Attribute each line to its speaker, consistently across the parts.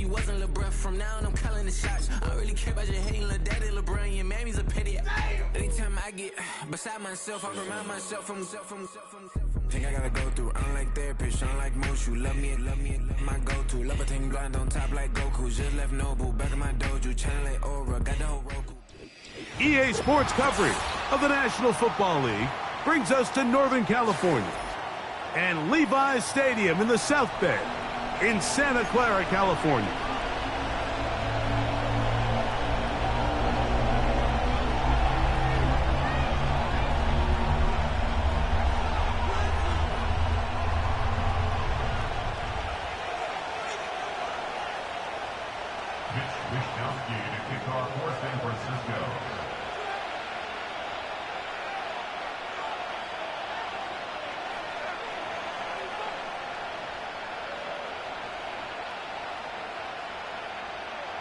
Speaker 1: wasn't LeBron. From now on, I'm calling the shots. I don't really care about your hating, little daddy, LeBron. Your mammy's a petty. Anytime I get beside myself, I remind myself from. Think I gotta go through. I don't like therapist, I don't like Mushu. Love me, my go-to. Love a thing blind on top like Goku. Just left Noble, back in my dojo. Channel like Aura, got the whole Roku.
Speaker 2: EA Sports coverage of the National Football League brings us to Northern California and Levi's Stadium in the South Bay in Santa Clara, California.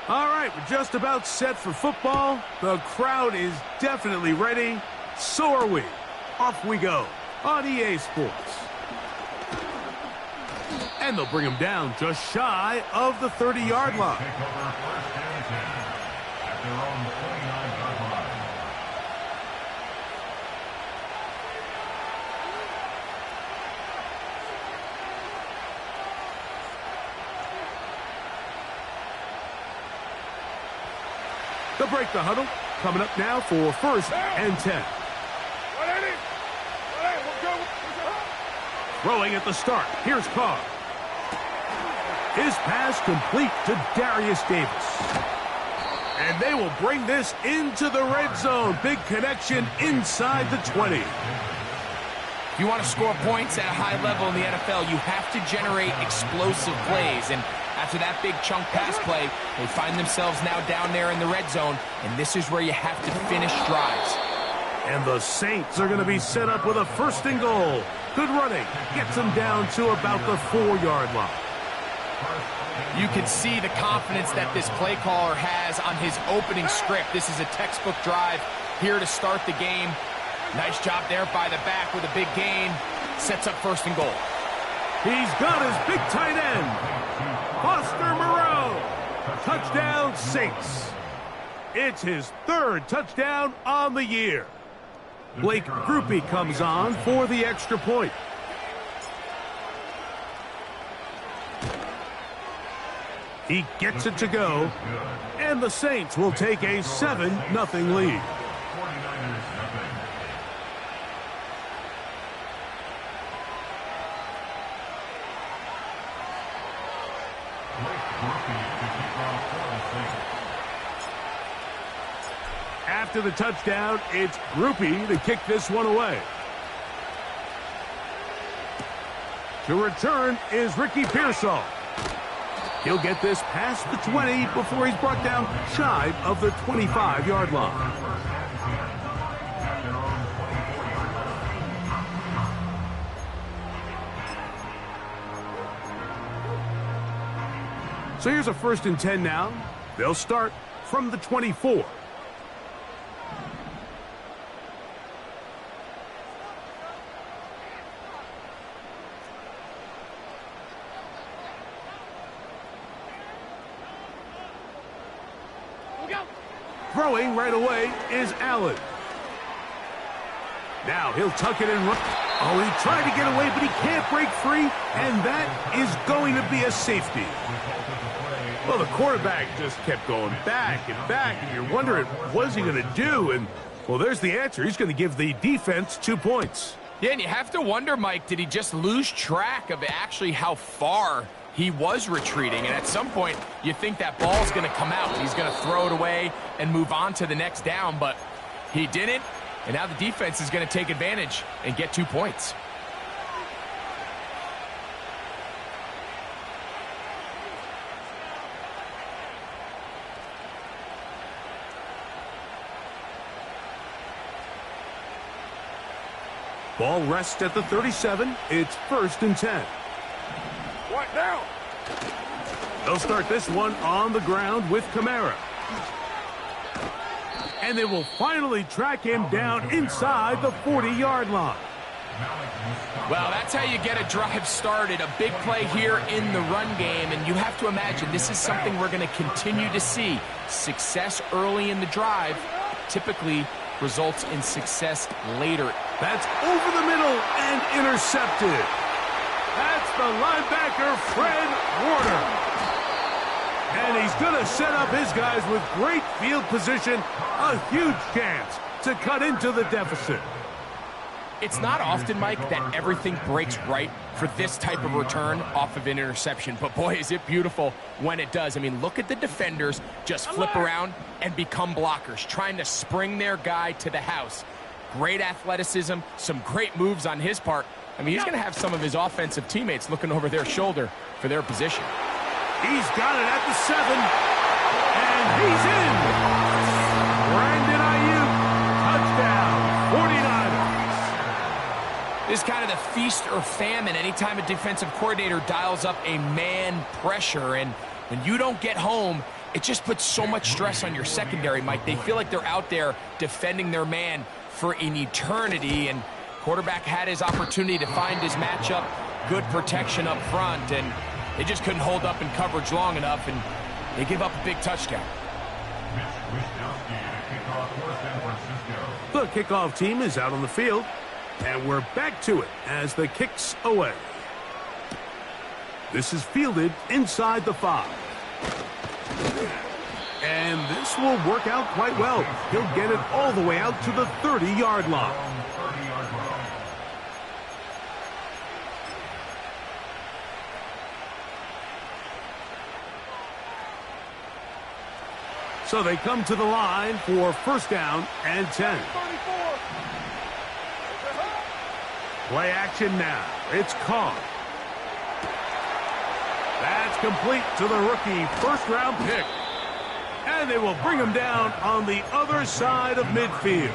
Speaker 2: All right, we're just about set for football. The crowd is definitely ready. So are we. Off we go on EA Sports. And they'll bring him down just shy of the 30-yard line. They'll break the huddle. Coming up now for 1st and 10. Throwing at the start. Here's Carr. His pass complete to Darius Davis. And they will bring this into the red zone. Big connection inside the 20.
Speaker 3: If you want to score points at a high level in the NFL, you have to generate explosive plays. And after that big chunk pass play, they find themselves now down there in the red zone, and this is where you have to finish drives.
Speaker 2: And the Saints are going to be set up with a 1st and goal. Good running. Gets them down to about the 4-yard line.
Speaker 3: You can see the confidence that this play caller has on his opening script. This is a textbook drive here to start the game. Nice job there by the back with a big gain. Sets up 1st and goal.
Speaker 2: He's got his big tight end. Foster Moreau. Touchdown, Saints. It's his 3rd touchdown on the year. Blake Grupe comes on for the extra point. He gets it to go, and the Saints will take a 7-0 lead. After the touchdown, it's Grupe to kick this one away. To return is Ricky Pearsall. He'll get this past the 20 before he's brought down shy of the 25-yard line. So here's a 1st and 10 now. They'll start from the 24. Throwing right away is Allen. Now he'll tuck it and run. Oh, he tried to get away, but he can't break free, and that is going to be a safety. Well, the quarterback just kept going back and you're wondering, what's he going to do? And, well, there's the answer. He's going to give the defense 2 points.
Speaker 3: Yeah, and you have to wonder, Mike, did he just lose track of actually how far he was retreating? And at some point, you think that ball's going to come out. He's going to throw it away and move on to the next down, but he didn't. And now the defense is going to take advantage and get 2 points.
Speaker 2: Ball rests at the 37. It's 1st and 10.
Speaker 4: What now?
Speaker 2: They'll start this one on the ground with Kamara. And they will finally track him down inside the 40-yard line.
Speaker 3: Well, that's how you get a drive started. A big play here in the run game, and you have to imagine this is something we're going to continue to see. Success early in the drive typically results in success later.
Speaker 2: That's over the middle and intercepted. That's the linebacker, Fred Warner. And he's going to set up his guys with great field position, a huge chance to cut into the deficit.
Speaker 3: It's not often, Mike, that everything breaks right for this type of return off of an interception. But, boy, is it beautiful when it does. I mean, look at the defenders just flip around and become blockers, trying to spring their guy to the house. Great athleticism, some great moves on his part. I mean, he's going to have some of his offensive teammates looking over their shoulder for their position.
Speaker 2: He's got it at the 7, and he's in. Brandon Ayuk, touchdown, 49ers.
Speaker 3: This is kind of the feast or famine anytime a defensive coordinator dials up a man pressure. And when you don't get home, it just puts so much stress on your secondary, Mike. They feel like they're out there defending their man for an eternity. And quarterback had his opportunity to find his matchup, good protection up front, and they just couldn't hold up in coverage long enough, and they give up a big touchdown.
Speaker 2: The kickoff team is out on the field. And we're back to it as the kick's away. This is fielded inside the 5. And this will work out quite well. He'll get it all the way out to the 30-yard line. So they come to the line for first down and 10. Play action now. It's Carr. That's complete to the rookie first-round pick. And they will bring him down on the other side of midfield.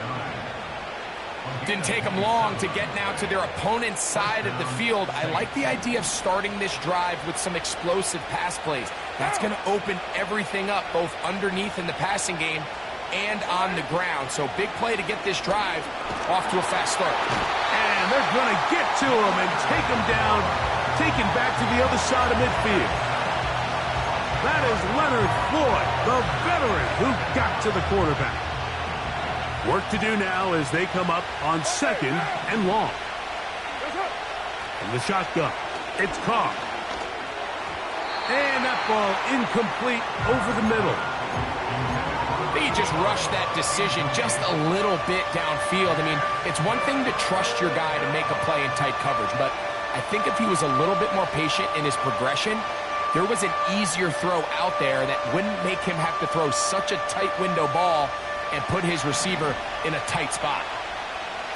Speaker 3: Didn't take them long to get now to their opponent's side of the field. I like the idea of starting this drive with some explosive pass plays. That's going to open everything up, both underneath in the passing game and on the ground. So big play to get this drive off to a fast start.
Speaker 2: And they're going to get to him and take him down, take him back to the other side of midfield. That is Leonard Floyd, the veteran who got to the quarterback. Work to do now as they come up on second and long. From the shotgun, it's Carr. And that ball incomplete over the middle.
Speaker 3: He just rushed that decision just a little bit downfield. I mean, it's one thing to trust your guy to make a play in tight coverage, but I think if he was a little bit more patient in his progression, there was an easier throw out there that wouldn't make him have to throw such a tight window ball and put his receiver in a tight spot.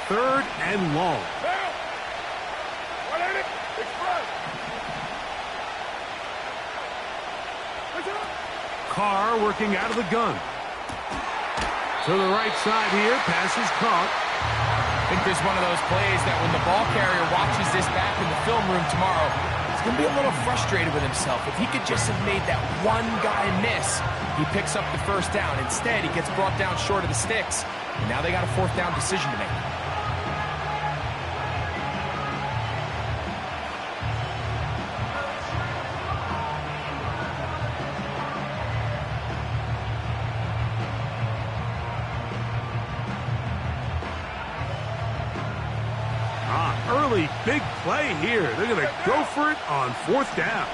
Speaker 2: Third and long. Carr working out of the gun. To the right side here, pass is caught.
Speaker 3: I think this is one of those plays that when the ball carrier watches this back in the film room tomorrow, he's going to be a little frustrated with himself. If he could just have made that one guy miss, he picks up the first down. Instead, he gets brought down short of the sticks, and now they got a fourth down decision to make.
Speaker 2: Early big play here. They're going to go for it on fourth down.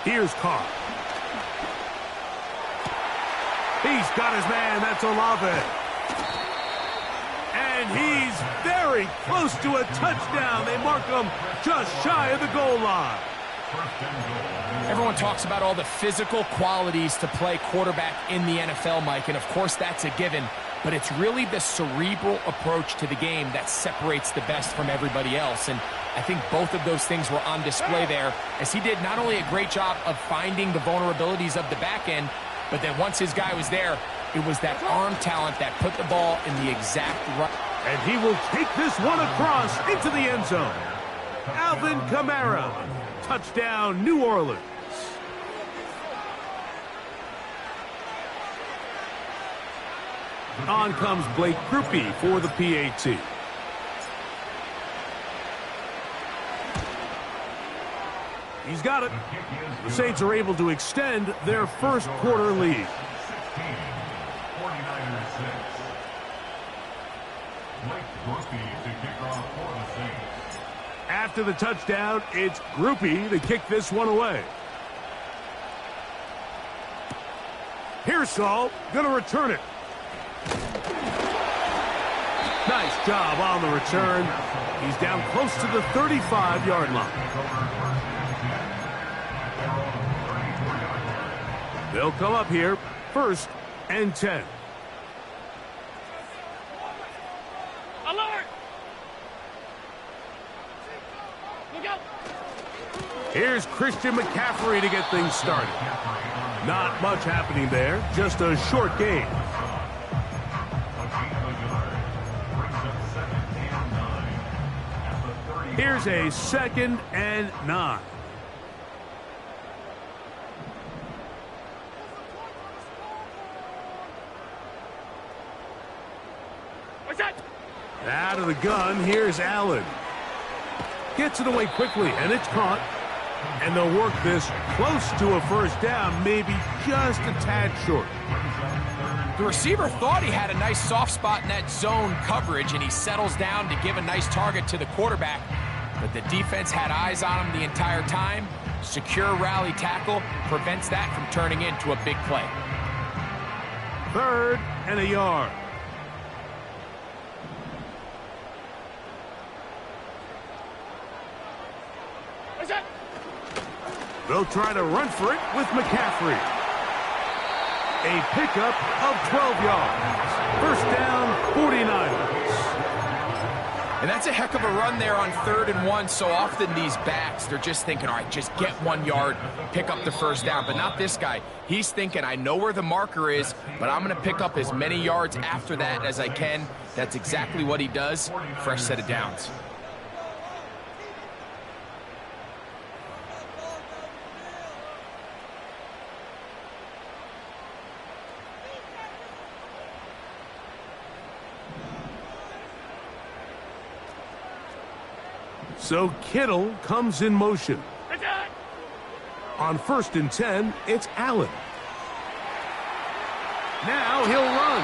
Speaker 2: Here's Carr. He's got his man. That's Olave. And he's very close to a touchdown. They mark him just shy of the goal line.
Speaker 3: Everyone talks about all the physical qualities to play quarterback in the NFL, Mike, and of course that's a given. But it's really the cerebral approach to the game that separates the best from everybody else. And I think both of those things were on display there, as he did not only a great job of finding the vulnerabilities of the back end, but then once his guy was there, it was that arm talent that put the ball in the exact right.
Speaker 2: And he will take this one across into the end zone. Alvin Kamara, touchdown, New Orleans. On comes Blake Grupe for the PAT. He's got it. The Saints are able to extend their first quarter lead. After the touchdown, it's Grupe to kick this one away. Pearsall going to return it. Nice job on the return. He's down close to the 35-yard line. They'll come up here, 1st and 10.
Speaker 5: Alert! Look out!
Speaker 2: Here's Christian McCaffrey to get things started. Not much happening there, just a short game. Here's a 2nd and 9. Out of the gun, here's Allen. Gets it away quickly, and it's caught. And they'll work this close to a first down, maybe just a tad short.
Speaker 3: The receiver thought he had a nice soft spot in that zone coverage, and he settles down to give a nice target to the quarterback. But the defense had eyes on him the entire time. Secure rally tackle prevents that from turning into a big play.
Speaker 2: 3rd and a yard. They'll try to run for it with McCaffrey. A pickup of 12 yards. First down, 49ers.
Speaker 3: And that's a heck of a run there on 3rd and 1. So often these backs, they're just thinking, all right, just get 1 yard, pick up the first down. But not this guy. He's thinking, I know where the marker is, but I'm going to pick up as many yards after that as I can. That's exactly what he does. Fresh set of downs.
Speaker 2: So Kittle comes in motion. On 1st and 10, it's Allen. Now he'll run.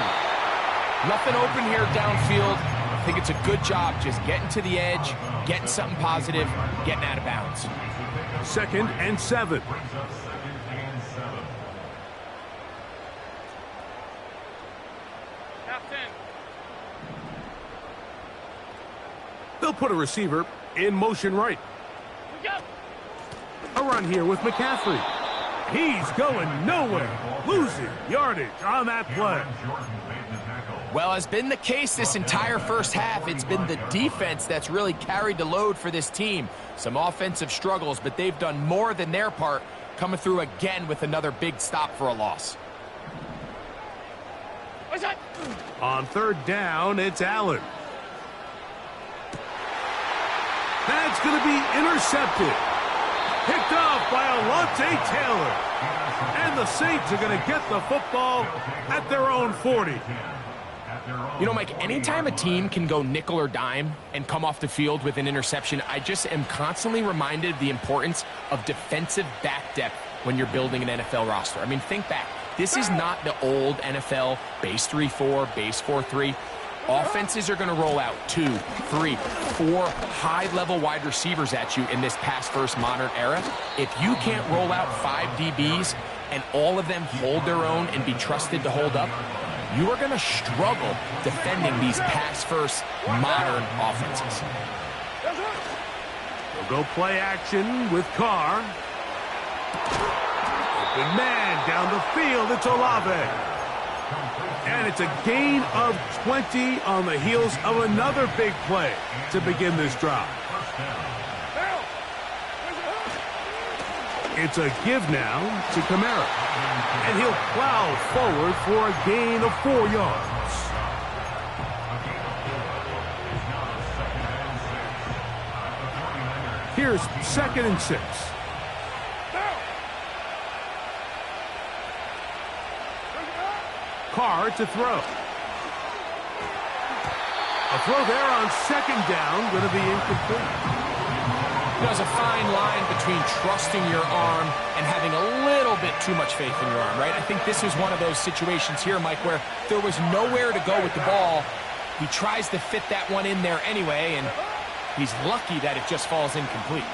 Speaker 3: Nothing open here downfield. I think it's a good job just getting to the edge, getting something positive, getting out of bounds.
Speaker 2: 2nd and 7. They'll put a receiver in motion right. A run here with McCaffrey. He's going nowhere. Losing yardage on that play.
Speaker 3: Well, as been the case this entire first half, it's been the defense that's really carried the load for this team. Some offensive struggles, but they've done more than their part, coming through again with another big stop for a loss.
Speaker 2: On 3rd down, it's Allen. That's going to be intercepted. Picked off by Alontae Taylor. And the Saints are going to get the football at their own 40.
Speaker 3: You know, Mike, anytime a team can go nickel or dime and come off the field with an interception, I just am constantly reminded of the importance of defensive back depth when you're building an NFL roster. I mean, think back. This is not the old NFL base 3-4, base 4-3. Offenses are going to roll out 2, 3, 4 high-level wide receivers at you in this pass-first modern era. If you can't roll out 5 DBs and all of them hold their own and be trusted to hold up, you are going to struggle defending these pass-first modern offenses.
Speaker 2: They'll go play action with Carr. Open man down the field. It's Olave. And it's a gain of 20 on the heels of another big play to begin this drive. It's a give now to Kamara. And he'll plow forward for a gain of 4 yards. Here's 2nd and 6. Carr to throw. A throw there on second down, going to be incomplete.
Speaker 3: There's a fine line between trusting your arm and having a little bit too much faith in your arm, right? I think this was one of those situations here, Mike, where there was nowhere to go with the ball. He tries to fit that one in there anyway, and he's lucky that it just falls incomplete.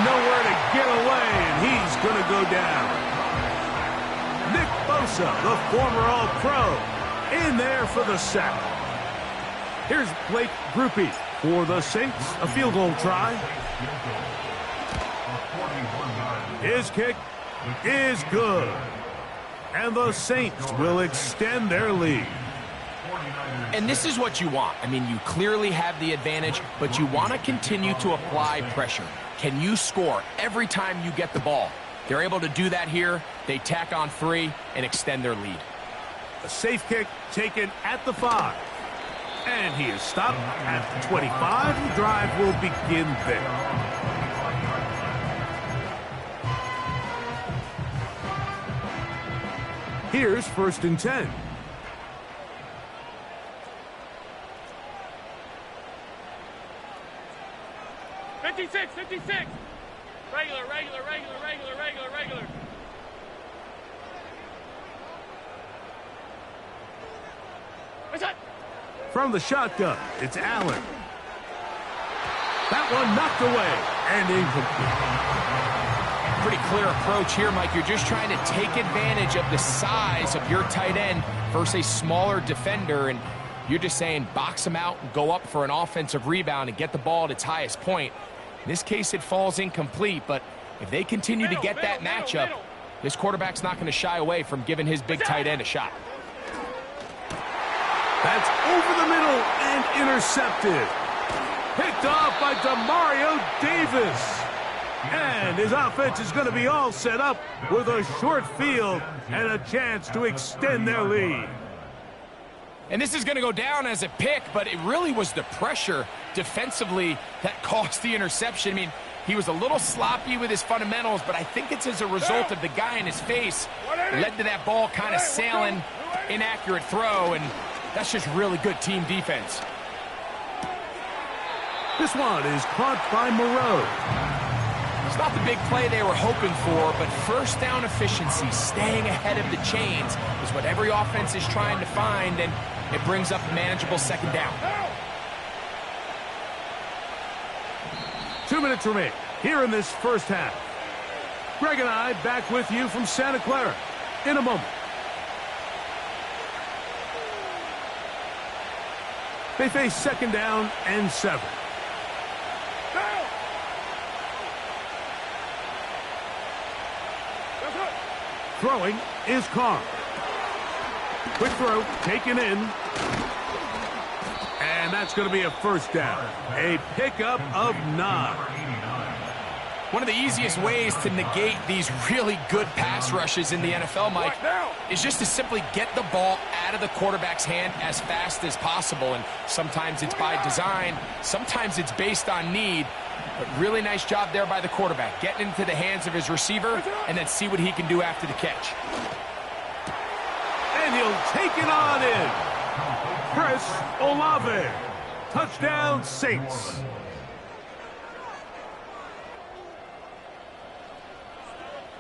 Speaker 2: Nowhere to get away, and he's going to go down. Nick Bosa, the former All-Pro, in there for the sack. Here's Blake Grupe for the Saints, a field goal try. His kick is good. And the Saints will extend their lead.
Speaker 3: And this is what you want. I mean, you clearly have the advantage, but you want to continue to apply pressure. Can you score every time you get the ball? They're able to do that here. They tack on 3 and extend their lead.
Speaker 2: A safe kick taken at the 5. And he is stopped at the 25. The drive will begin there. Here's 1st and 10.
Speaker 5: Fifty-six. Regular. What's that?
Speaker 2: From the shotgun, it's Allen. That one knocked away and incomplete.
Speaker 3: Pretty clear approach here, Mike. You're just trying to take advantage of the size of your tight end versus a smaller defender, and you're just saying box him out and go up for an offensive rebound and get the ball at its highest point. In this case, it falls incomplete, but if they continue to get that matchup, this quarterback's not going to shy away from giving his big tight end a shot.
Speaker 2: That's over the middle and intercepted. Picked off by Demario Davis. And his offense is going to be all set up with a short field and a chance to extend their lead.
Speaker 3: And this is going to go down as a pick, but it really was the pressure defensively that caused the interception. I mean, he was a little sloppy with his fundamentals, but I think it's as a result of the guy in his face led to that ball kind of sailing, inaccurate throw, and that's just really good team defense.
Speaker 2: This one is caught by Moreau.
Speaker 3: It's not the big play they were hoping for, but first down efficiency, staying ahead of the chains, is what every offense is trying to find, and it brings up a manageable second down.
Speaker 2: 2 minutes remain here in this first half. Greg and I back with you from Santa Clara in a moment. They face 2nd down and 7. Throwing is Carr. Quick throw, taken in. And that's going to be a first down. A pickup of 9.
Speaker 3: One of the easiest ways to negate these really good pass rushes in the NFL, Mike, is just to simply get the ball out of the quarterback's hand as fast as possible. And sometimes it's by design, sometimes it's based on need. But really nice job there by the quarterback, getting into the hands of his receiver and then see what he can do after the catch.
Speaker 2: And he'll take it on in. Chris Olave. Touchdown, Saints.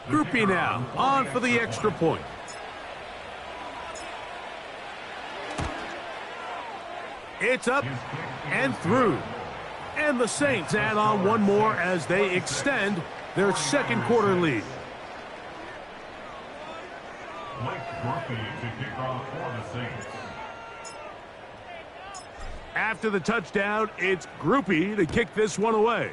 Speaker 2: Grupe now on for the extra point. It's up and through. And the Saints add on one more as they extend their second quarter lead. After the touchdown, it's Grupe to kick this one away.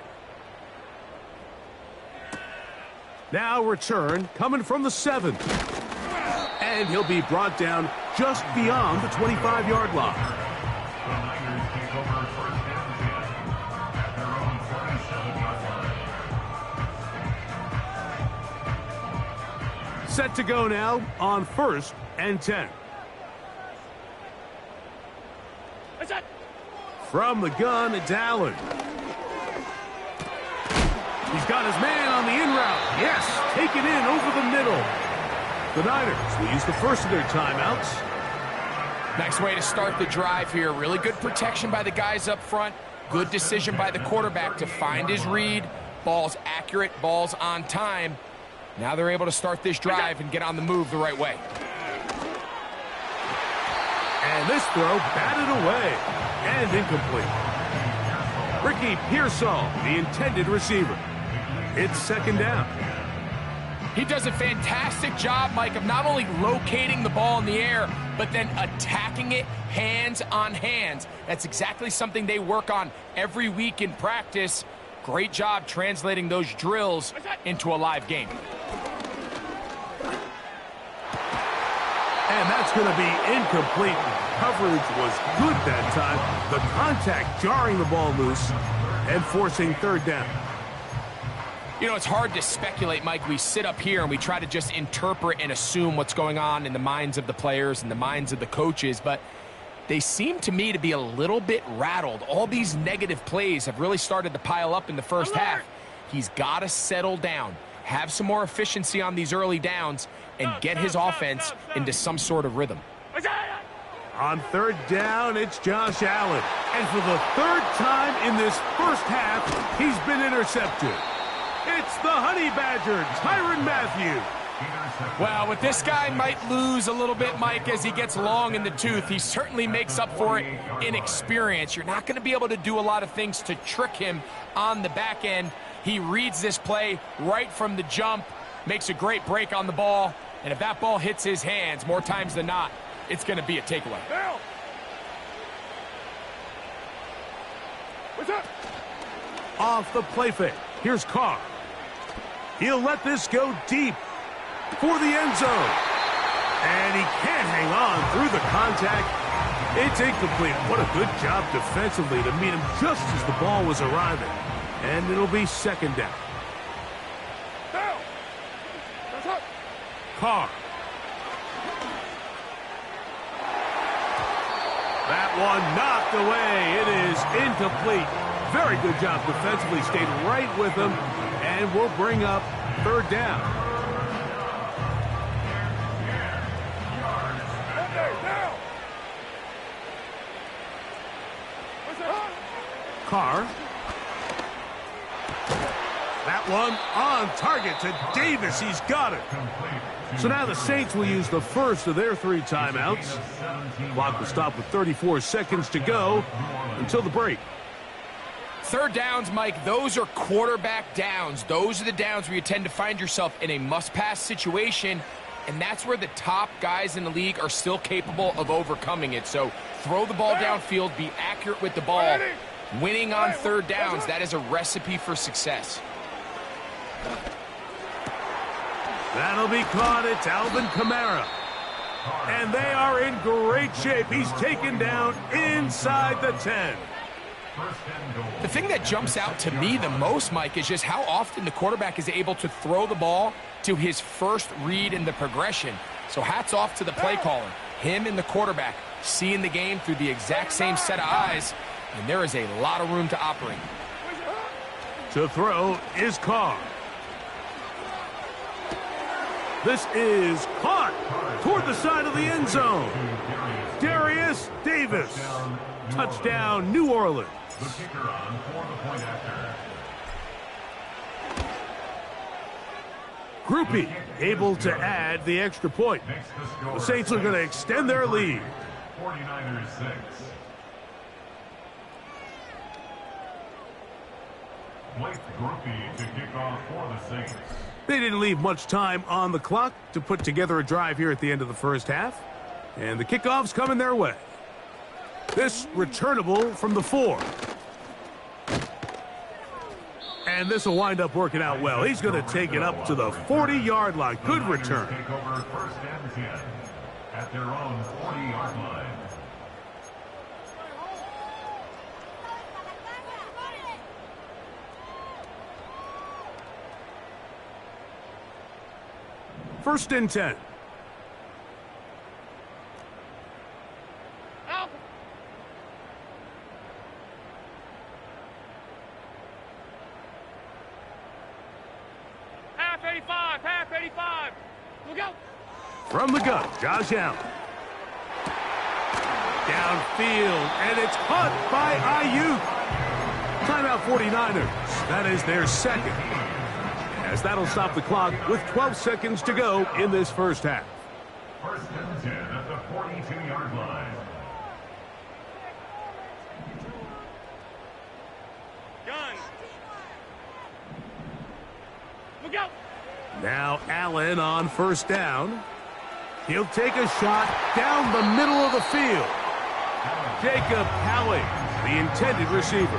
Speaker 2: Now return coming from the 7. And he'll be brought down just beyond the 25-yard line. Set to go now on 1st and 10.
Speaker 5: What's that?
Speaker 2: From the gun, it's Allen. He's got his man on the in route. Yes, take it in over the middle. The Niners will use the first of their timeouts.
Speaker 3: Nice way to start the drive here. Really good protection by the guys up front. Good decision by the quarterback to find his read. Ball's accurate, ball's on time. Now they're able to start this drive and get on the move the right way.
Speaker 2: And this throw batted away and incomplete. Ricky Pearsall, the intended receiver. It's second down.
Speaker 3: He does a fantastic job, Mike, of not only locating the ball in the air, but then attacking it hands on hands. That's exactly something they work on every week in practice. Great job translating those drills into a live game.
Speaker 2: And that's going to be incomplete. Coverage was good that time. The contact jarring the ball loose and forcing third down.
Speaker 3: You know, it's hard to speculate, Mike. We sit up here and we try to just interpret and assume what's going on in the minds of the players and the minds of the coaches, but they seem to me to be a little bit rattled. All these negative plays have really started to pile up in the first half. He's got to settle down, have some more efficiency on these early downs, and get his offense into some sort of rhythm.
Speaker 2: On third down, it's Josh Allen. And for the third time in this first half, he's been intercepted. It's the Honey Badger, Tyrann Mathieu.
Speaker 3: Well, with this guy might lose a little bit, Mike, as he gets long in the tooth. He certainly makes up for it in experience. You're not going to be able to do a lot of things to trick him on the back end. He reads this play right from the jump, makes a great break on the ball, and if that ball hits his hands more times than not, it's going to be a takeaway.
Speaker 4: Now. What's up?
Speaker 2: Off the play fake. Here's Carr. He'll let this go deep for the end zone. And he can't hang on through the contact. It's incomplete. What a good job defensively to meet him just as the ball was arriving. And it'll be second down.
Speaker 4: Down. That's up.
Speaker 2: Carr. That one knocked away. It is incomplete. Very good job defensively. Stayed right with him. And we'll bring up third down.
Speaker 4: Now.
Speaker 2: Carr. That one on target to Davis. He's got it. So now the Saints will use the first of their 3 timeouts. Clock will stop with 34 seconds to go until the break.
Speaker 3: Third downs, Mike, those are quarterback downs. Those are the downs where you tend to find yourself in a must-pass situation, and that's where the top guys in the league are still capable of overcoming it. So throw the ball downfield, be accurate with the ball. Winning on third downs, that is a recipe for success.
Speaker 2: That'll be caught. It's Alvin Kamara. And they are in great shape. He's taken down inside the 10.
Speaker 3: The thing that jumps out to me the most, Mike, is just how often the quarterback is able to throw the ball to his first read in the progression. So hats off to the play caller. Him and the quarterback seeing the game through the exact same set of eyes, and there is a lot of room to operate.
Speaker 2: To throw is Carr. This is caught toward the side of the end zone. Darius Davis. Touchdown, New Orleans.
Speaker 6: The kicker on for the point after.
Speaker 2: Groupie able to add the extra point. The Saints are going to extend their lead.
Speaker 6: 49ers 6. Blake Groupie to kick off for the Saints.
Speaker 2: They didn't leave much time on the clock to put together a drive here at the end of the first half. And the kickoff's coming their way. This returnable from the 4. And this will wind up working out well. He's going to take it up to the 40-yard line. Good return.
Speaker 6: Take over first and 10 at their own 40-yard line.
Speaker 2: First and 10.
Speaker 5: Out. Half 85, half 85. Look out.
Speaker 2: From the gun, Josh Allen. downfield, and it's caught by Ayuk. Timeout 49ers. That is their second. As that'll stop the clock with 12 seconds to go in this first half.
Speaker 6: First and 10 at the 42-yard line.
Speaker 5: Gun. Look out.
Speaker 2: Now Allen on first down. He'll take a shot down the middle of the field. Jacob Howie, the intended receiver.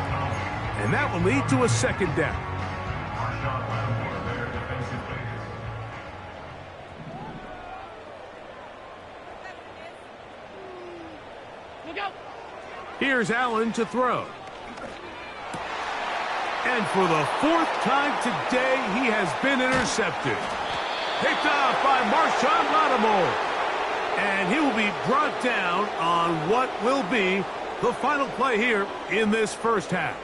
Speaker 2: And that will lead to a second down.
Speaker 5: Look out.
Speaker 2: Here's Allen to throw. And for the fourth time today, he has been intercepted. Picked off by Marshawn Lattimore. And he will be brought down on what will be the final play here in this first half.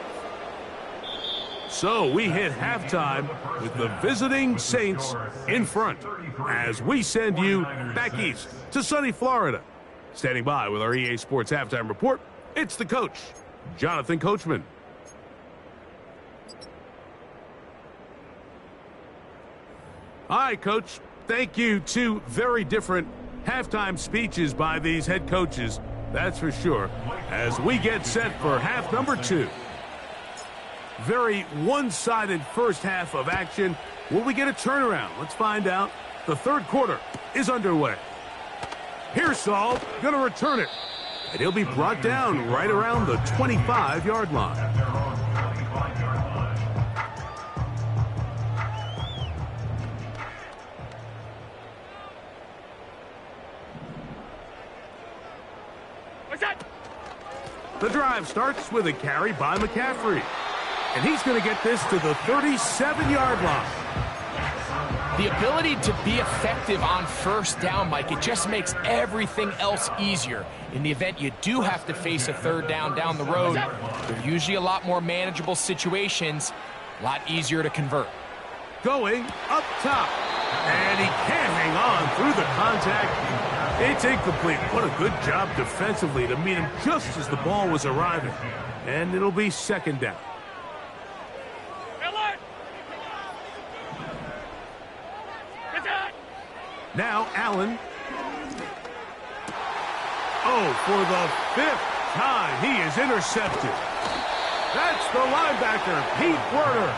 Speaker 2: So we hit halftime with the visiting Saints in front as we send you back east to sunny Florida. Standing by with our EA Sports Halftime Report, it's the coach, Jonathan Coachman. All right, Coach. Thank you. Two very different halftime speeches by these head coaches, that's for sure, as we get set for half number 2. Very one-sided first half of action. Will we get a turnaround? Let's find out. The third quarter is underway. Pearsall going to return it. And he'll be brought down right around the 25-yard line.
Speaker 5: What's that?
Speaker 2: The drive starts with a carry by McCaffrey. And he's going to get this to the 37-yard line.
Speaker 3: The ability to be effective on first down, Mike, it just makes everything else easier. In the event you do have to face a third down the road, they're usually a lot more manageable situations, a lot easier to convert.
Speaker 2: Going up top. And he can't hang on through the contact. It's incomplete. What a good job defensively to meet him just as the ball was arriving. And it'll be second down. Now Allen. Oh, for the 5th time, he is intercepted. That's the linebacker, Pete Werner.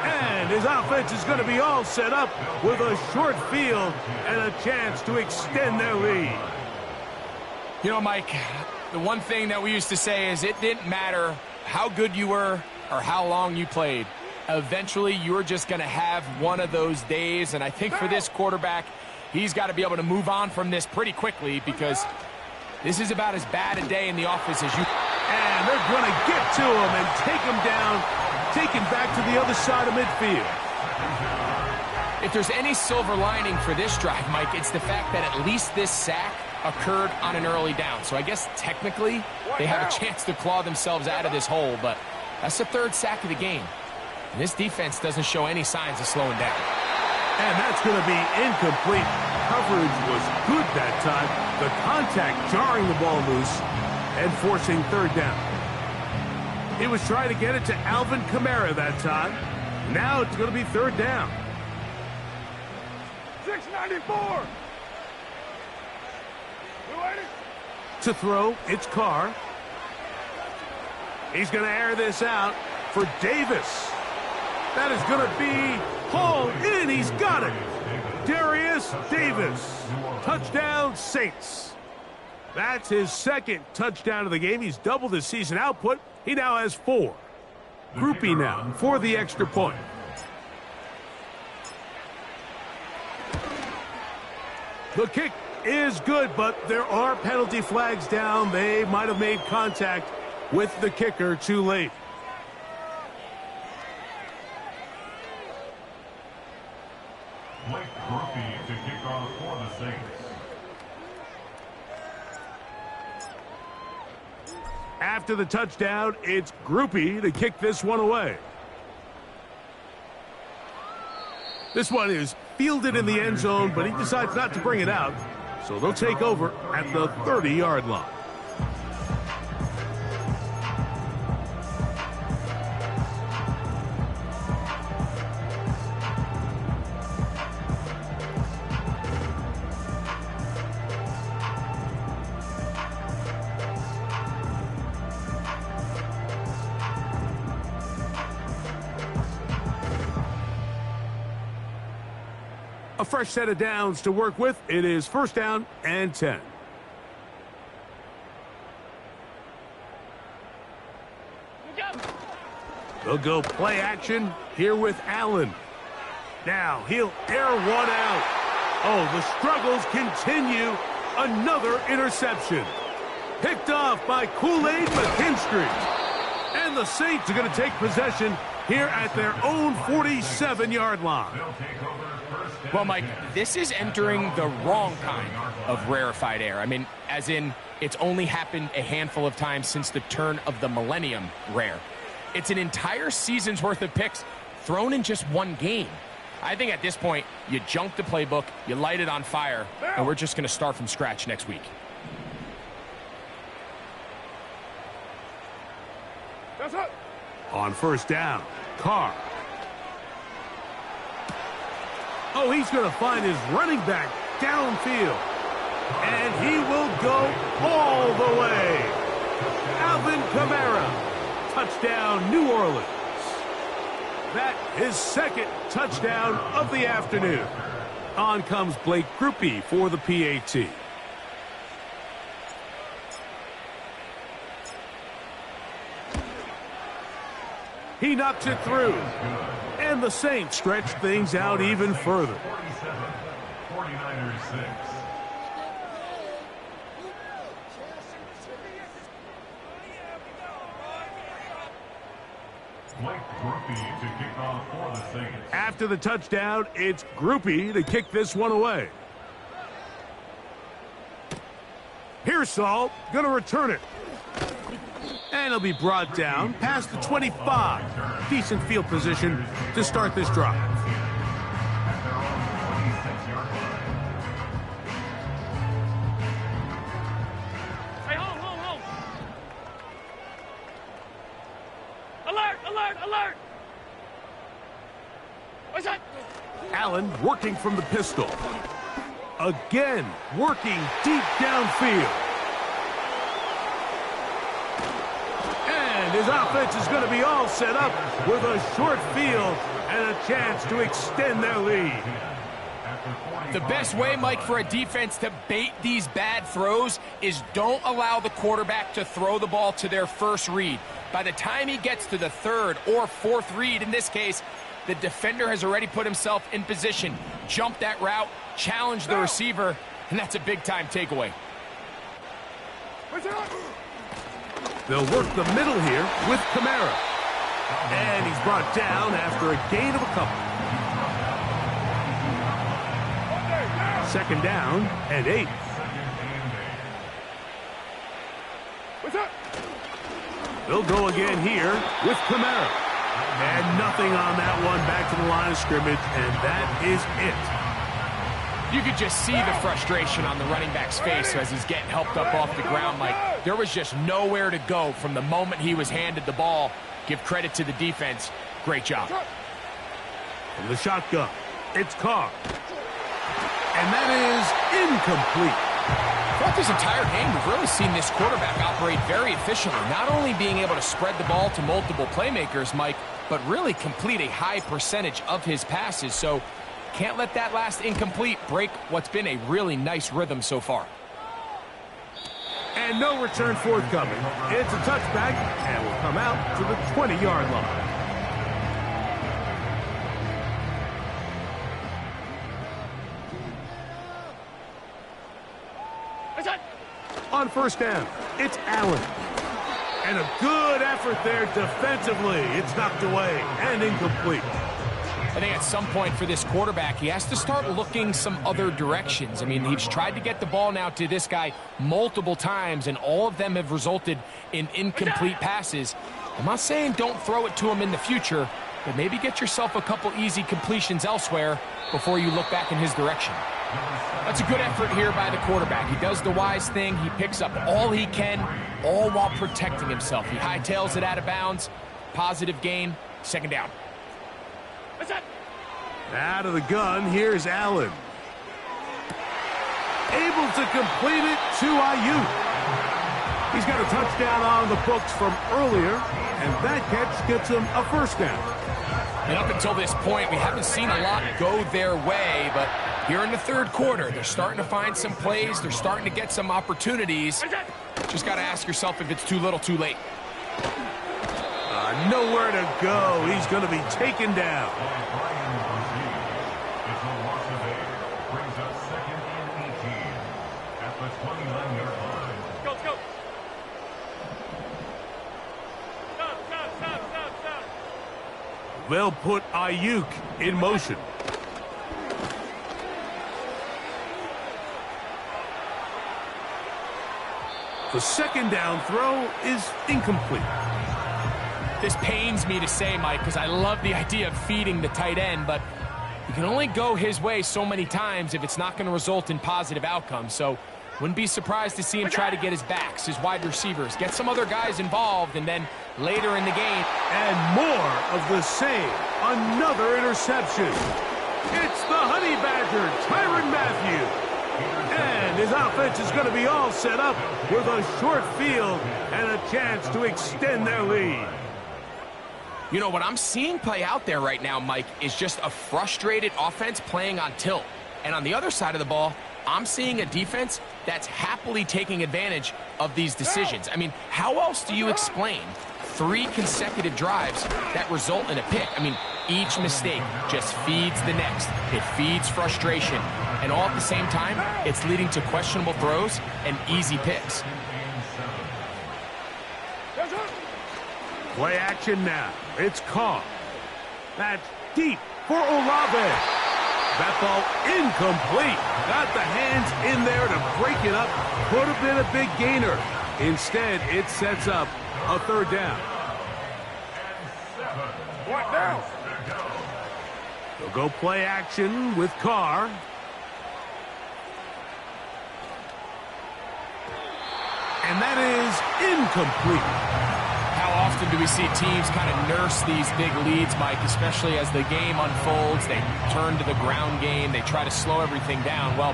Speaker 2: And his offense is going to be all set up with a short field and a chance to extend their lead.
Speaker 3: You know, Mike, the one thing that we used to say is it didn't matter how good you were or how long you played. Eventually, you're just going to have one of those days, and I think for this quarterback, he's got to be able to move on from this pretty quickly because this is about as bad a day in the office as you...
Speaker 2: And they're going to get to him and take him down, take him back to the other side of midfield.
Speaker 3: If there's any silver lining for this drive, Mike, it's the fact that at least this sack occurred on an early down. So I guess technically they have a chance to claw themselves out of this hole, but that's the 3rd sack of the game. And this defense doesn't show any signs of slowing down.
Speaker 2: And that's going to be incomplete. Coverage was good that time. The contact jarring the ball loose and forcing 3rd down. He was trying to get it to Alvin Kamara that time. Now it's going to be 3rd down.
Speaker 4: 694.
Speaker 2: To throw, it's Carr. He's going to air this out for Davis. That is going to be hauled in. He's got it. Darius Davis. Touchdown, Saints. That's his 2nd touchdown of the game. He's doubled his season output. He now has 4. Groupie now for the extra point. The kick is good, but there are penalty flags down. They might have made contact with the kicker too late.
Speaker 6: Blake Groupie to kick off for the Saints.
Speaker 2: After the touchdown, it's Groupie to kick this one away. This one is fielded in the end zone, but he decides not to bring it out. So they'll take over at the 30-yard line. A fresh set of downs to work with. It is 1st down and 10. They'll go play action here with Allen. Now he'll air one out. Oh, the struggles continue. Another interception. Picked off by Kool-Aid McKinstry. And the Saints are going to take possession here at their own 47-yard line.
Speaker 3: Well, Mike, this is entering the wrong kind of rarefied air. I mean, as in, it's only happened a handful of times since the turn of the millennium rare. It's an entire season's worth of picks thrown in just one game. I think at this point, you junk the playbook, you light it on fire, and we're just going to start from scratch next week.
Speaker 4: That's it.
Speaker 2: On 1st down, Carr. Oh, he's going to find his running back downfield. And he will go all the way. Alvin Kamara. Touchdown, New Orleans. That is 2nd touchdown of the afternoon. On comes Blake Grupe for the PAT. He knocks it through. And the Saints stretch things out even further.
Speaker 6: 49ers 6. Blake Grupe to kick off for the Saints.
Speaker 2: After the touchdown, it's Grupe to kick this one away. Pearsall going to return it. And he'll be brought down past the 25. Decent field position to start this drive.
Speaker 5: Hey, hold. Alert! What's that?
Speaker 2: Allen working from the pistol. Again, working deep downfield. And his offense is going to be all set up with a short field and a chance to extend their lead.
Speaker 3: The best way, Mike, for a defense to bait these bad throws is don't allow the quarterback to throw the ball to their first read. By the time he gets to the 3rd or 4th read, in this case, the defender has already put himself in position, jump that route, challenge the receiver, and that's a big-time takeaway.
Speaker 2: They'll work the middle here with Kamara. And he's brought down after a gain of a couple. 2nd down and 8. They'll go again here with Kamara. And nothing on that one, back to the line of scrimmage, and that is it.
Speaker 3: You could just see the frustration on the running back's face as he's getting helped up off the ground, Mike. There was just nowhere to go from the moment he was handed the ball. Give credit to the defense. Great job.
Speaker 2: From the shotgun, it's Carr. And that is incomplete.
Speaker 3: Throughout this entire game, we've really seen this quarterback operate very efficiently, not only being able to spread the ball to multiple playmakers, Mike, but really complete a high percentage of his passes. So can't let that last incomplete break what's been a really nice rhythm so far.
Speaker 2: And no return forthcoming. It's a touchback and will come out to the 20-yard line. On 1st down, it's Allen. And a good effort there defensively. It's knocked away and incomplete.
Speaker 3: I think at some point for this quarterback, he has to start looking some other directions. I mean, he's tried to get the ball now to this guy multiple times, and all of them have resulted in incomplete passes. I'm not saying don't throw it to him in the future, but maybe get yourself a couple easy completions elsewhere before you look back in his direction. That's a good effort here by the quarterback. He does the wise thing. He picks up all he can, all while protecting himself. He hightails it out of bounds. Positive gain. 2nd down.
Speaker 2: Out of the gun, here's Allen. Able to complete it to Ayuk. He's got a touchdown on the books from earlier, and that catch gets him a first down.
Speaker 3: And up until this point, we haven't seen a lot go their way, but here in the third quarter, they're starting to find some plays. They're starting to get some opportunities. Just got to ask yourself if it's too little, too late.
Speaker 2: Nowhere to go. He's going to be taken down.
Speaker 6: Brings up 2nd and 18 at the 29-yard line.
Speaker 5: Let's go. Stop.
Speaker 2: They'll put Ayuk in motion. The second down throw is incomplete.
Speaker 3: This pains me to say, Mike, because I love the idea of feeding the tight end, but you can only go his way so many times if it's not going to result in positive outcomes. So wouldn't be surprised to see him try to get his backs, his wide receivers, get some other guys involved, and then later in the game.
Speaker 2: And more of the same. Another interception. It's the Honey Badger, Tyrann Mathieu. And his offense is going to be all set up with a short field and a chance to extend their lead.
Speaker 3: You know, what I'm seeing play out there right now, Mike, is just a frustrated offense playing on tilt. And on the other side of the ball, I'm seeing a defense that's happily taking advantage of these decisions. I mean, how else do you explain 3 consecutive drives that result in a pick? I mean, each mistake just feeds the next. It feeds frustration. And all at the same time, it's leading to questionable throws and easy picks.
Speaker 2: Play action now. It's Carr. That's deep for Olave. That ball incomplete. Got the hands in there to break it up. Could have been a big gainer. Instead, it sets up a third down.
Speaker 4: What now?
Speaker 2: They'll go play action with Carr. And that is incomplete.
Speaker 3: How often do we see teams kind of nurse these big leads, Mike, especially as the game unfolds? They turn to the ground game. They try to slow everything down. Well,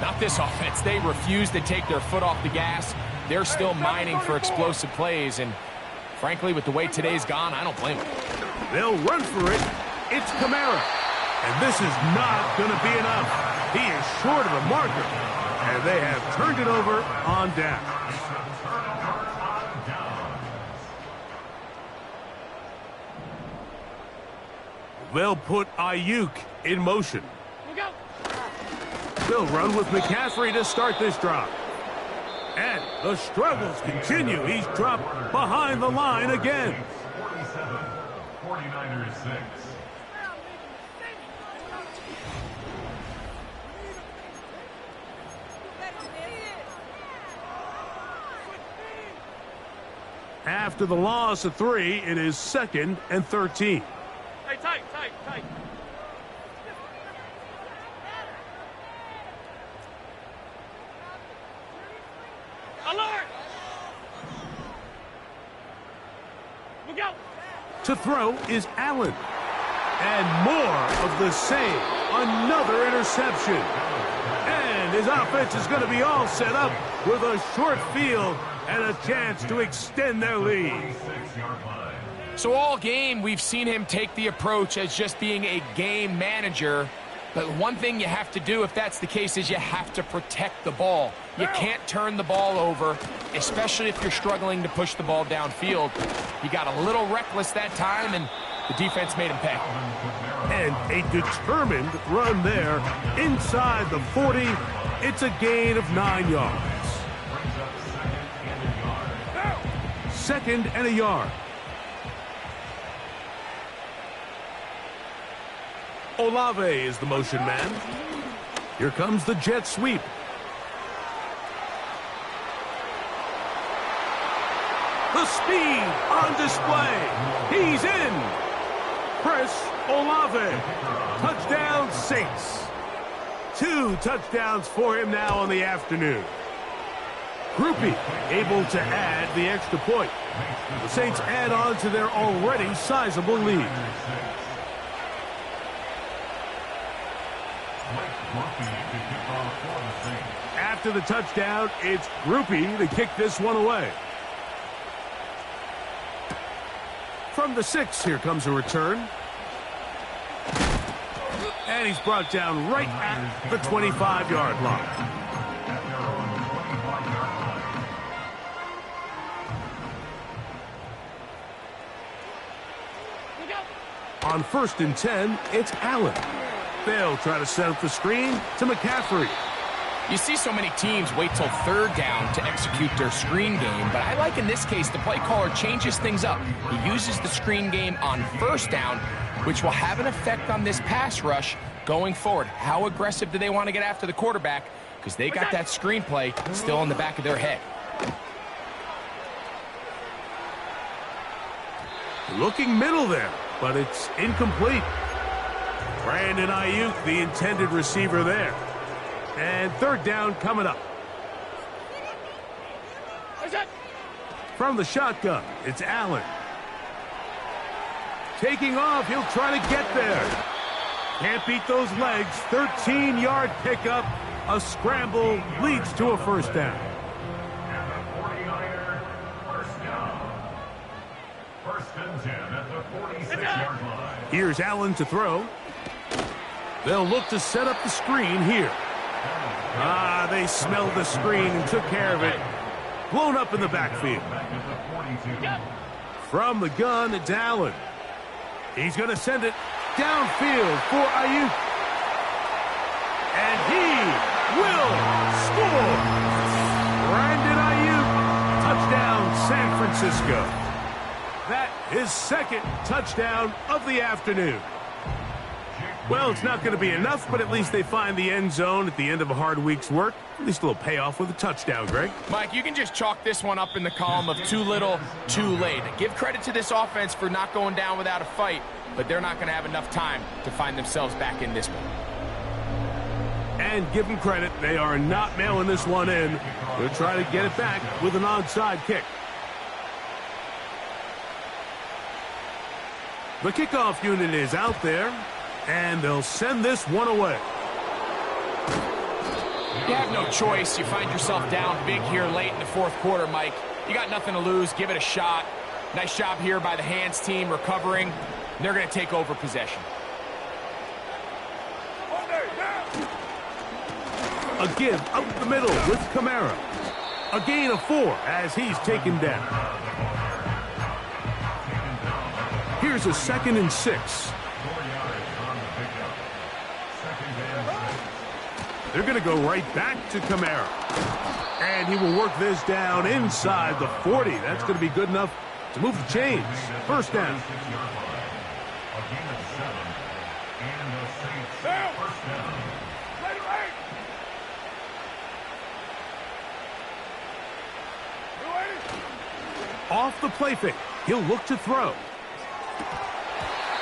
Speaker 3: not this offense. They refuse to take their foot off the gas. They're still mining for explosive plays. And frankly, with the way today's gone, I don't blame them.
Speaker 2: They'll run for it. It's Kamara. And this is not going to be enough. He is short of the marker. And they have turned it over on down. They'll put Ayuk in motion. They'll run with McCaffrey to start this drive. And the struggles continue. He's dropped behind the line again.
Speaker 6: 47, 49ers 6.
Speaker 2: After the loss of 3, it is 2nd and 13.
Speaker 5: Hey, tight. Alert! Look out!
Speaker 2: To throw is Allen. And more of the same. Another interception. And his offense is going to be all set up with a short field and a chance to extend their lead.
Speaker 3: So all game, we've seen him take the approach as just being a game manager. But one thing you have to do if that's the case is you have to protect the ball. You can't turn the ball over, especially if you're struggling to push the ball downfield. He got a little reckless that time, and the defense made him pay.
Speaker 2: And a determined run there inside the 40. It's a gain of 9 yards. 2nd and a yard. Olave is the motion man. Here comes the jet sweep. The speed on display. He's in. Chris Olave. Touchdown Saints. 2 touchdowns for him now on the afternoon. Grupe able to add the extra point. The Saints add on to their already sizable lead.
Speaker 6: Murphy to kick off for the Saints.
Speaker 2: After the touchdown, it's Grupe to kick this one away. From the 6, here comes a return. And he's brought down right at the 25-yard line.
Speaker 6: At their own 25-yard line.
Speaker 5: Look out!
Speaker 2: On 1st and 10, it's Allen. They'll try to set up the screen to McCaffrey.
Speaker 3: You see so many teams wait till 3rd down to execute their screen game, but I like in this case the play caller changes things up. He uses the screen game on 1st down, which will have an effect on this pass rush going forward. How aggressive do they want to get after the quarterback? Because they got that screen play still in the back of their head.
Speaker 2: Looking middle there, but it's incomplete. Brandon Ayuk, the intended receiver there. And 3rd down coming up. From the shotgun, it's Allen. Taking off, he'll try to get there. Can't beat those legs. 13-yard pickup. A scramble leads to a 1st down.
Speaker 6: At the 49er, 1st down. 1st and 10 at the 46-yard line.
Speaker 2: Here's Allen to throw. They'll look to set up the screen here. They smelled the screen and took care of it. Blown up in the backfield.
Speaker 6: Back at the 42.
Speaker 2: From the gun, it's Allen. He's going to send it downfield for Ayuk. And he will score. Brandon Ayuk, touchdown San Francisco. That is 2nd touchdown of the afternoon. Well, it's not going to be enough, but at least they find the end zone at the end of a hard week's work. At least a little payoff with a touchdown, Greg.
Speaker 3: Mike, you can just chalk this one up in the column of too little, too late. Give credit to this offense for not going down without a fight, but they're not going to have enough time to find themselves back in this one.
Speaker 2: And give them credit, they are not mailing this one in. They'll try to get it back with an onside kick. The kickoff unit is out there, and they'll send this one away.
Speaker 3: You have no choice. You find yourself down big here late in the 4th quarter, Mike. You got nothing to lose. Give it a shot. Nice job here by the hands team recovering. They're going to take over possession.
Speaker 2: A give up the middle with Kamara. A gain of 4 as he's taken down. Here's a 2nd and 6. They're going to go right back to Kamara. And he will work this down inside the 40. That's going to be good enough to move the chains. 1st down. Off the play fake. He'll look to throw.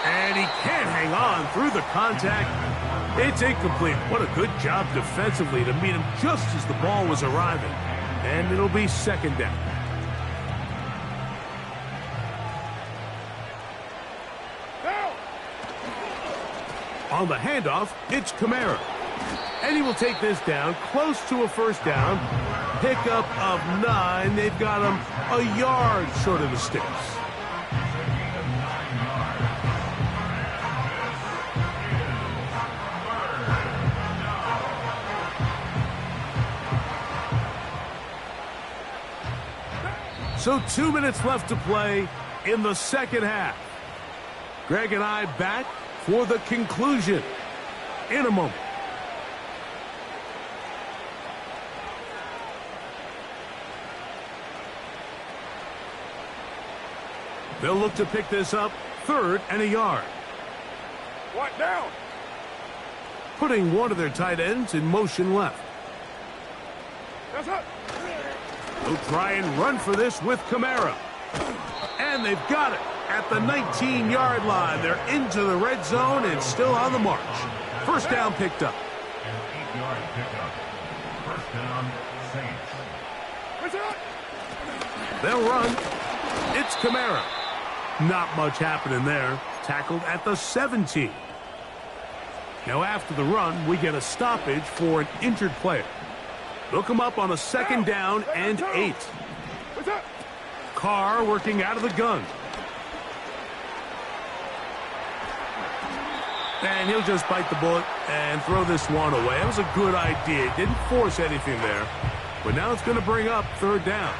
Speaker 2: And he can't hang on through the contact. It's incomplete. What a good job defensively to meet him just as the ball was arriving. And it'll be 2nd down. On the handoff, it's Kamara. And he will take this down close to a 1st down. Pickup of 9. They've got him a yard short of the sticks. So 2 minutes left to play in the 2nd half. Greg and I back for the conclusion in a moment. They'll look to pick this up 3rd and a yard.
Speaker 4: What down?
Speaker 2: Putting one of their tight ends in motion left.
Speaker 4: That's it.
Speaker 2: They'll try and run for this with Kamara. And they've got it at the 19-yard line. They're into the red zone and still on the march. 1st down picked up.
Speaker 6: An 8-yard pickup. 1st down, Saints.
Speaker 4: What's it?
Speaker 2: They'll run. It's Kamara. Not much happening there. Tackled at the 17. Now after the run, we get a stoppage for an injured player. They'll come up on a 2nd down and 8.
Speaker 4: What's up?
Speaker 2: Carr working out of the gun. And he'll just bite the bullet and throw this one away. That was a good idea. Didn't force anything there. But now it's going to bring up 3rd down.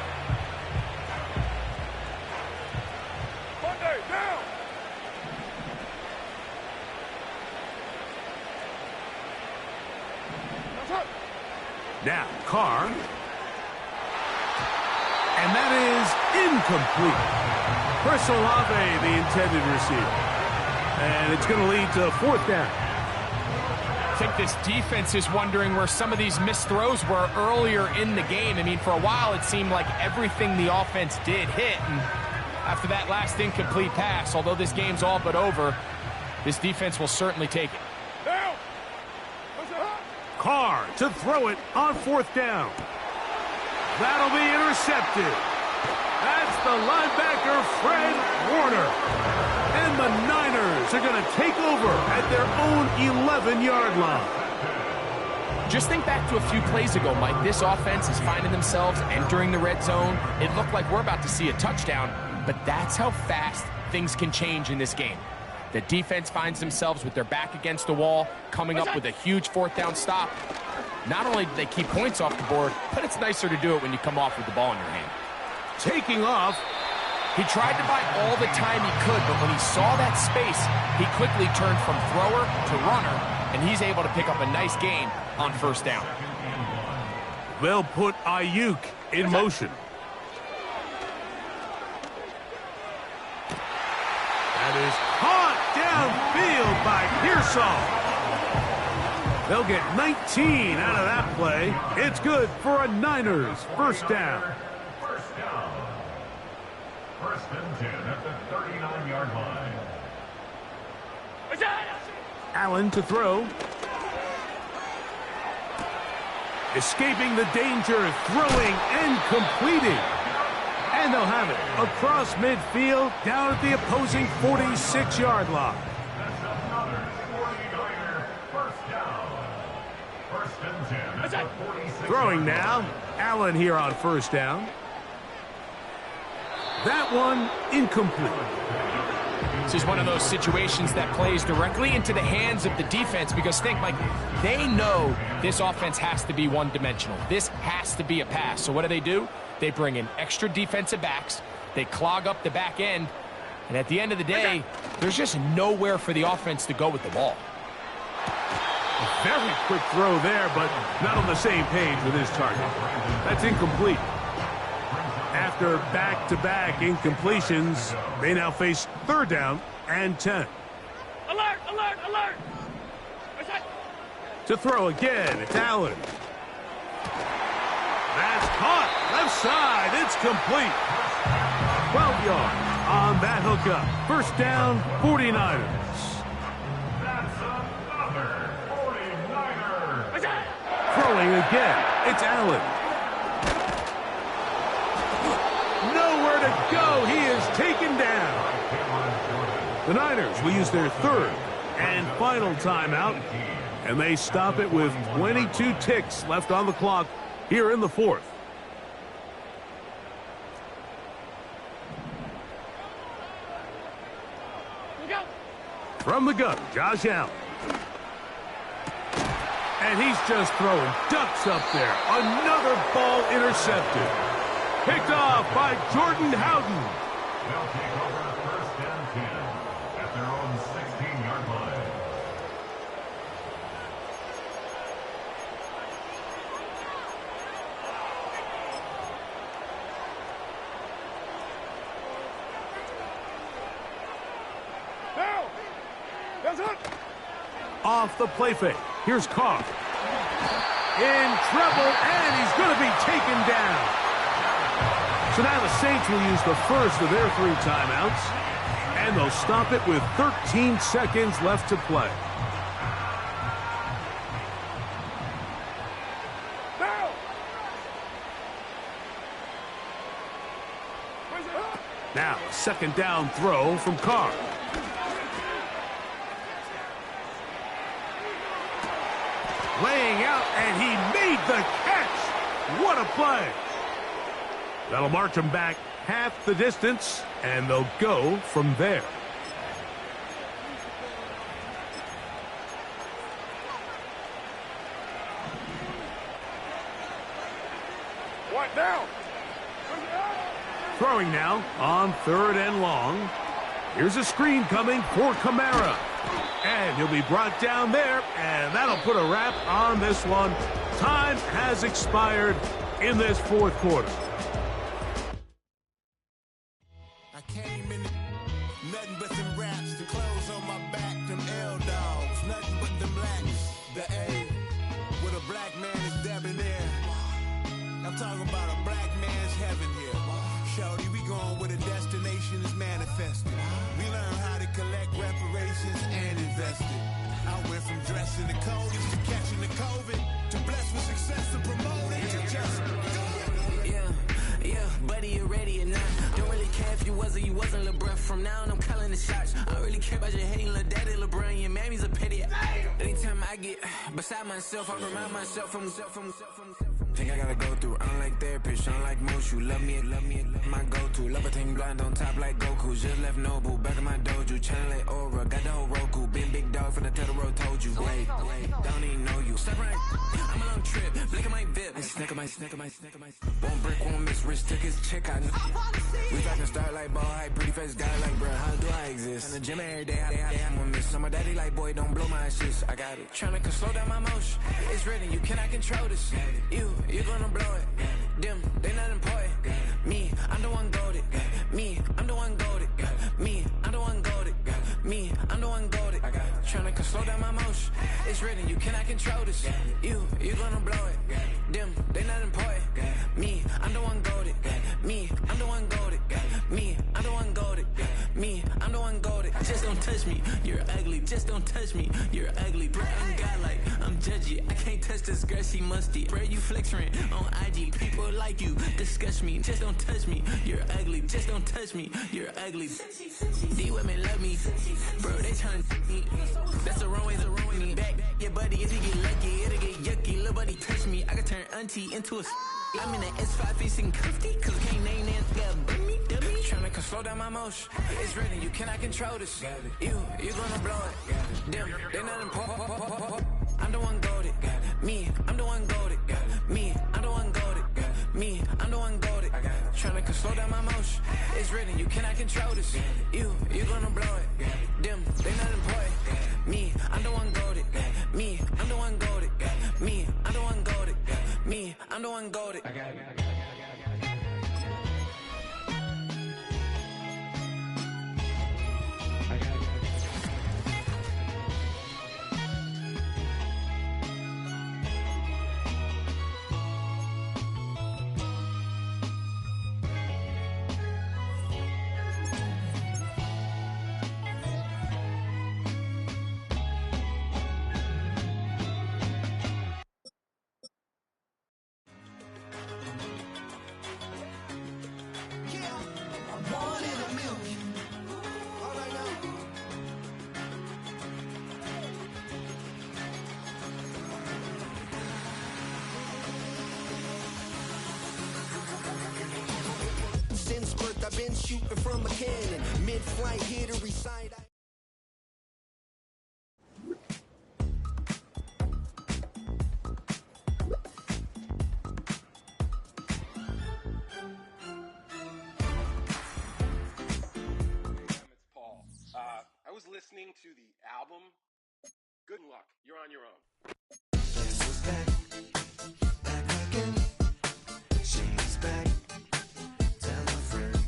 Speaker 4: Monday, down. That's up.
Speaker 2: Now, Carr. And that is incomplete. Chris Olave, the intended receiver. And it's going to lead to 4th down.
Speaker 3: I think this defense is wondering where some of these missed throws were earlier in the game. I mean, for a while, it seemed like everything the offense did hit. And after that last incomplete pass, although this game's all but over, this defense will certainly take it.
Speaker 4: Down. What's up?
Speaker 2: Carr to throw it on 4th down. That'll be intercepted. That's the linebacker, Fred Warner. And the Niners are going to take over at their own 11-yard line.
Speaker 3: Just think back to a few plays ago, Mike. This offense is finding themselves entering the red zone. It looked like we're about to see a touchdown, but that's how fast things can change in this game. The defense finds themselves with their back against the wall, coming up with a huge 4th down stop. Not only do they keep points off the board, but it's nicer to do it when you come off with the ball in your hand.
Speaker 2: Taking off.
Speaker 3: He tried to buy all the time he could, but when he saw that space, he quickly turned from thrower to runner, and he's able to pick up a nice gain on 1st down.
Speaker 2: They'll put Ayuk in motion. That is caught downfield by Pearsall. They'll get 19 out of that play. It's good for a Niners 1st down.
Speaker 6: 1st and 10 at the 39-yard line.
Speaker 2: Allen to throw. Escaping the danger, throwing and completing. And they'll have it across midfield down at the opposing 46-yard line.
Speaker 6: That's another 49er 1st down. 1st and 10 at the 46.
Speaker 2: Throwing now. Allen here on 1st down. That one incomplete.
Speaker 3: This is one of those situations that plays directly into the hands of the defense because think, Mike, they know this offense has to be one-dimensional. This has to be a pass. So what do? They bring in extra defensive backs. They clog up the back end. And at the end of the day, there's just nowhere for the offense to go with the ball.
Speaker 2: A very quick throw there, but not on the same page with his target. That's incomplete. After back-to-back incompletions, they now face 3rd down and 10.
Speaker 5: Alert, alert, alert!
Speaker 2: To throw again, it's Allen. That's caught, left side, it's complete. 12 yards on that hookup. 1st down, 49ers.
Speaker 6: That's another 49er.
Speaker 2: Throwing again, it's Allen. Nowhere to go. He is taken down. The Niners will use their 3rd and final timeout, and they stop it with 22 ticks left on the clock here in the 4th. From the gun, Josh Allen. And he's just throwing ducks up there. Another ball intercepted. Picked off by Jordan Howden.
Speaker 6: They'll take over 1st and 10 at their own 16-yard line.
Speaker 4: Down. That's it.
Speaker 2: Off the play fake. Here's Carr. In trouble, and he's going to be taken down. So now the Saints will use the first of their 3 timeouts, and they'll stop it with 13 seconds left to play.
Speaker 4: Down. Where's it up?
Speaker 2: Now, a 2nd down throw from Carr. laying out, and he made the catch. What a play. That'll march them back half the distance, and they'll go from there.
Speaker 4: What now?
Speaker 2: Throwing now on 3rd and long. Here's a screen coming for Kamara. And he'll be brought down there, and that'll put a wrap on this one. Time has expired in this 4th quarter.
Speaker 1: I came in nothing but them raps, the clothes on my back, them L-dogs, nothing but them blacks. The A with a black man is debonair. I'm talking about a black man's heaven here. Shorty, we going where the destination is manifested. We learn how to collect reparations and invest it. I went from dressing the coldest to catching the COVID, to blessed with success and promoting to just yeah, buddy, you ready or not? Don't really care if you was or you wasn't LeBron. From now on, I'm calling the shots. I don't really care about your hating little daddy LeBron. Your mammy's a pity. Anytime I get beside myself, I remind myself from. Think I gotta go through. I don't like therapist, I don't like most. You love me, my go-to. Love a thing blind on top like Goku. Just left Noble, back in my dojo. Channel like Aura, got the whole Roku. Been big dog from the Tether Road, told you. Wait, don't even know you. Step right, I'm a long trip. Blink at my VIP. Snack my. Won't break, won't miss. Rich took his check out. We talking start like ball hype. Pretty face guy like, bro, how do I exist? In the gym every day, I'm gonna miss. So my daddy like, boy, don't blow my assist. I got it. Tryna slow down my motion. It's written, you cannot control this. You gonna blow it. Them, they not important. Me, I'm the one goated. Me, I'm the one goated. Me, I'm the one goated. Me, I'm the one goated. Tryna slow down my motion. It's written, you cannot control this. You gonna blow it. Them, they not important. Me, I'm the one goated. Me, I'm the one goated. Me, I'm the one goated. Me, I'm the one goated. Just don't touch me. You're ugly. Just don't touch me. You're ugly. Bro, I'm godlike. I'm judgy. I can't touch this girl. She musty. Bro, you flexing on IG. People like you disgust me. Just don't touch me. You're ugly. Just don't touch me. You're ugly. These women love me. Bro, they trying to me. That's the wrong way. Me back. Yeah, buddy, if you get lucky, it'll get yucky. Little buddy touch me. I can turn auntie into a. I'm in the S5 facing cuffy, cause I can't name that guy but me, dummy. Tryna slow down my motion. It's written, you cannot control this. You gonna blow it. Them, they not important. I'm the one goated. Me, I'm the one goated. Me, I'm the one goated. Me, I'm the one goated. Tryna slow down my motion. It's written, you cannot control this. You gonna blow it. Them, they not important. Me, I'm the one goated. Me, I'm the one goated. Me, I'm the one goated. Me, I'm the one goated. I got it. I've been shooting from a cannon, mid-flight here to recite.
Speaker 7: It's Paul. I was listening to the album. Good luck. You're on your own.
Speaker 1: Guess who's back? Back again. She's back. Tell a friend.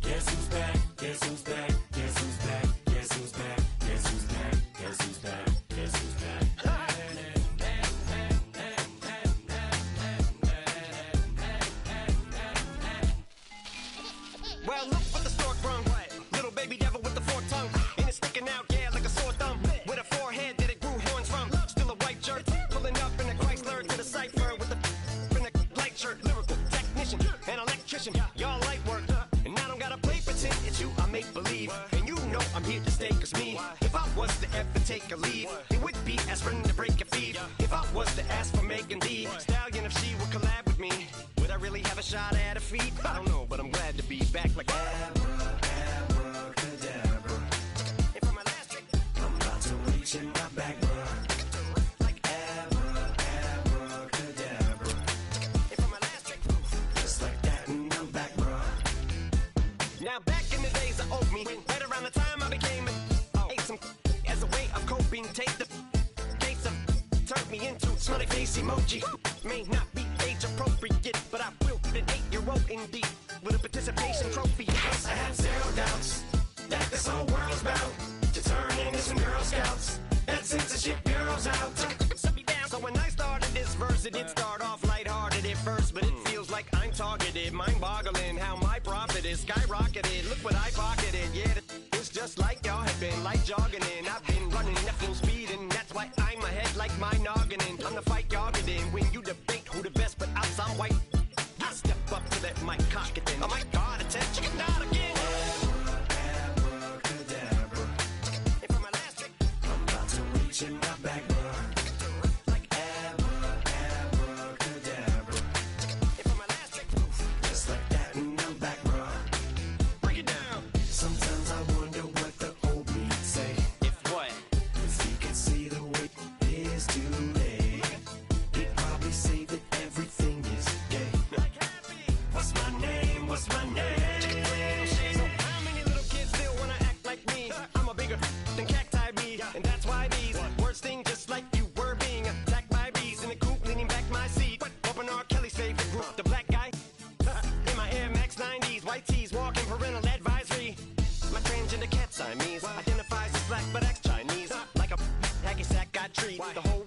Speaker 1: Guess who's back? Guess who's back? Guess who's back? Guess who's back? Guess who's back? Guess who's back? Guess who's back?
Speaker 8: Well, look what the stork brung. Little baby devil with the forked tongue. And it's sticking out, yeah, like a sore thumb. With a forehead that it grew horns from. Still a white shirt. Pulling up in a Chrysler to the cipher with the light shirt. Lyrical technician, an electrician. Y'all light work. And I don't gotta play pretend. It's you I make believe. I'm here to stay, cause me, if I was to ever take a leave, it would be aspirin to break a feed. If I was to ask for Megan Thee Stallion, if she would collab with me, would I really have a shot at a feat? I don't know, but I'm glad to be back like abracadabra. And for my last trick, I'm about to reach in my bag, like abracadabra. And for my last trick, just like that, and I'm back, bro. Now back in the days of old me, right around the time I became ate some as a way of coping. Take the case of turned me into smiley face emoji. May not be age appropriate, but I will be an 8-year-old indeed with a participation trophy. Yes, I have zero doubts that this whole world's bound to turn into some Girl Scouts. That censorship bureau's out. So when I started this verse, it did start off lighthearted at first, but it feels like I'm targeted. Mind-boggling how my profit is skyrocketed. Look what I pocketed. Yeah, it's just like y'all have been like jogging in. I've been running at full speed, and that's why I'm ahead like my noggin. I'm the fight y'all get in when you debate who the best, but I'm white. I step up to that mic, cock it then. Oh my God, attention, chicken out again. Abracadabra. And for my last trick, I'm about to reach in my bag, bro. Like abracadabra. And for my last trick, just like that, and I'm back, bro. Break it down. Sometimes I wonder what the old me'd say. If what? If he could see the way it is today, he'd probably say that everything is gay. What's my name? What's my name? So how many little kids still wanna act like me? I'm a bigger than cacti me, and that's why these words sting just like you were being attacked by bees in the coop, leaning back my seat. Open R. Kelly's favorite group, the black guy. In my Air Max 90s, white tees, walking parental advisory. My transgender cat Siamese identifies as black but acts Chinese. Like a hacky sack got treat. The whole